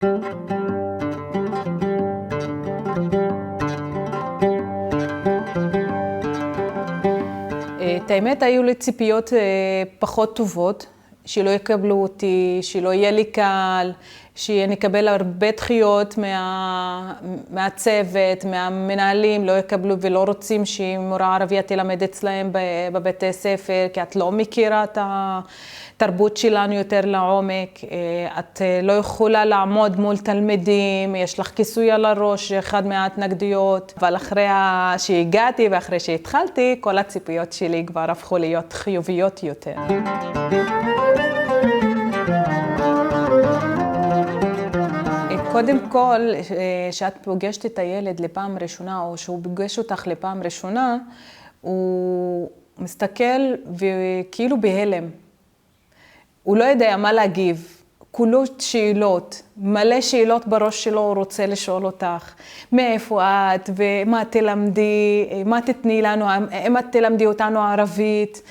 את האמת, היו לי ציפיות פחות טובות, שלא יקבלו אותי, שלא יהיה לי קל, שנקבל הרבה דחיות מהצוות, מהמנהלים, לא יקבלו ולא רוצים שמורה ערבייה תלמד אצלהם בבתי ספר, כי את לא מכירה את התרבות שלנו יותר לעומק, את לא יכולה לעמוד מול תלמידים, יש לך כיסוי על הראש, אחד מההתנגדויות, אבל אחרי שהגעתי ואחרי שהתחלתי, כל הציפיות שלי כבר הפכו להיות חיוביות יותר. קודם כל, שאת פוגשת את הילד לפעם ראשונה, או שהוא פוגש אותך לפעם ראשונה, הוא מסתכל וכאילו בהלם. הוא לא יודע מה להגיב. כולו שאלות, מלא שאלות בראש שלו הוא רוצה לשאול אותך. מאיפה את ומה תלמדי, מה תתני לנו, אם את תלמדי אותנו ערבית,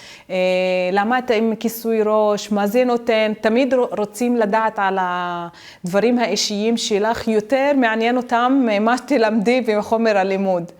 למה את עם כיסוי ראש, מה זה נותן. תמיד רוצים לדעת על הדברים האישיים שלך, יותר מעניין אותם מה תלמדי בחומר הלימוד.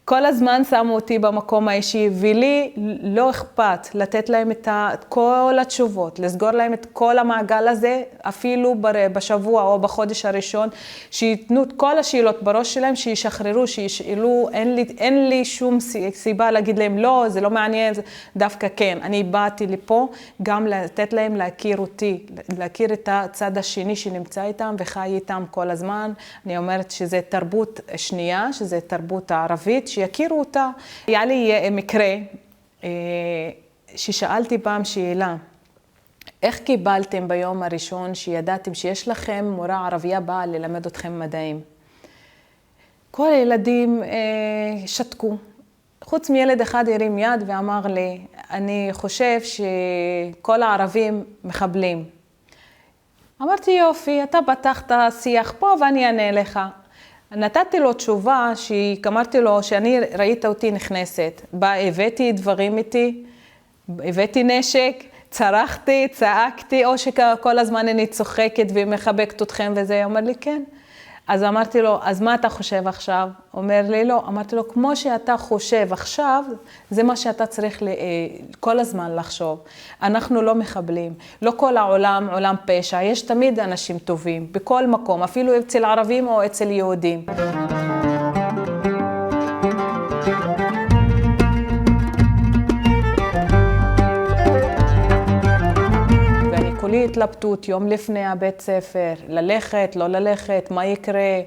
כל הזמן שמו אותי במקום האישי, ולי לא אכפת לתת להם את כל התשובות, לסגור להם את כל המעגל הזה, אפילו בשבוע או בחודש הראשון, שיתנו את כל השאלות בראש שלהם, שישחררו, שישאלו, אין לי שום סיבה להגיד להם, לא, זה לא מעניין, דווקא כן. אני באתי לפה גם לתת להם להכיר אותי, להכיר את הצד השני שנמצא איתם וחי איתם כל הזמן. אני אומרת שזה תרבות שנייה, שזה תרבות הערבית, שיכירו אותה. היה לי מקרה ששאלתי פעם שאלה, איך קיבלתם ביום הראשון שידעתם שיש לכם מורה ערבייה באה ללמד אתכם מדעים? כל הילדים שתקו. חוץ מילד אחד הרים יד ואמר לי, אני חושב שכל הערבים מחבלים. אמרתי יופי, אתה פתחת שיח פה ואני אענה לך. נתתי לו תשובה שאמרתי לו שאני ראית אותי נכנסת. הבאתי דברים איתי, הבאתי נשק, צרחתי, צעקתי, או שכל הזמן אני צוחקת ומחבקת אתכם וזה. אומר לי כן. אז אמרתי לו, אז מה אתה חושב עכשיו? אומר לי לא. אמרתי לו, כמו שאתה חושב עכשיו, זה מה שאתה צריך כל הזמן לחשוב. אנחנו לא מחבלים. לא כל העולם עולם פשע. יש תמיד אנשים טובים, בכל מקום, אפילו אצל ערבים או אצל יהודים. כולי התלבטות יום לפני הבית ספר, ללכת, לא ללכת, מה יקרה,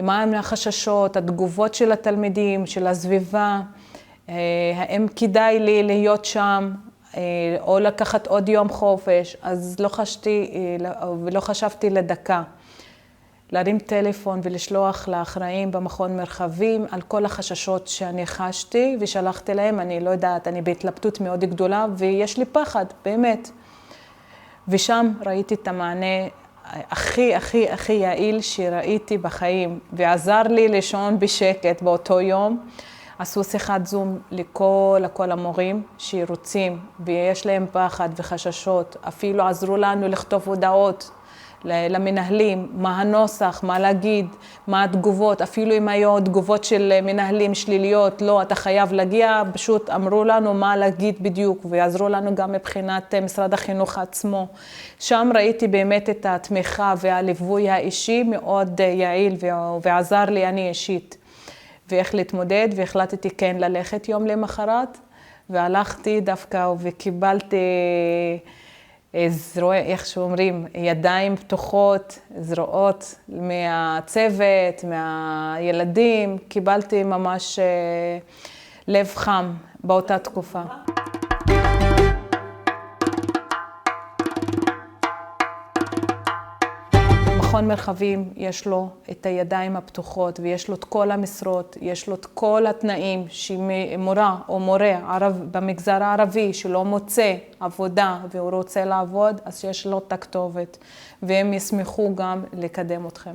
מה הם החששות, התגובות של התלמידים, של הסביבה, האם כדאי לי להיות שם, או לקחת עוד יום חופש. אז לא חשבתי לדקה. להרים טלפון ולשלוח לאחראים במכון מרחבים על כל החששות שאני חשתי, ושלחתי להם, אני לא יודעת, אני בהתלבטות מאוד גדולה, ויש לי פחד, באמת. ושם ראיתי את המענה הכי יעיל שראיתי בחיים, ועזר לי לישון בשקט באותו יום. עשו שיחת זום לכל המורים שרוצים, ויש להם פחד וחששות. אפילו עזרו לנו לכתוב הודעות למנהלים, מה הנוסח, מה להגיד, מה התגובות. אפילו אם היו תגובות של מנהלים שליליות, לא, אתה חייב להגיע, פשוט אמרו לנו מה להגיד בדיוק, ויעזרו לנו גם מבחינת משרד החינוך עצמו. שם ראיתי באמת את התמיכה והליווי האישי מאוד יעיל, ועזר לי אני אישית, ואיך להתמודד, והחלטתי כן ללכת יום למחרת, והלכתי דווקא וקיבלתי איך שאומרים, ידיים פתוחות, זרועות מהצוות, מהילדים. קיבלתי ממש לב חם באותה תקופה. מכון מרחבים יש לו את הידיים הפתוחות, ויש לו את כל המשרות, יש לו את כל התנאים שמורה או מורה במגזר הערבי שלא מוצא עבודה והוא רוצה לעבוד, אז יש לו את הכתובת, והם ישמחו גם לקדם אתכם.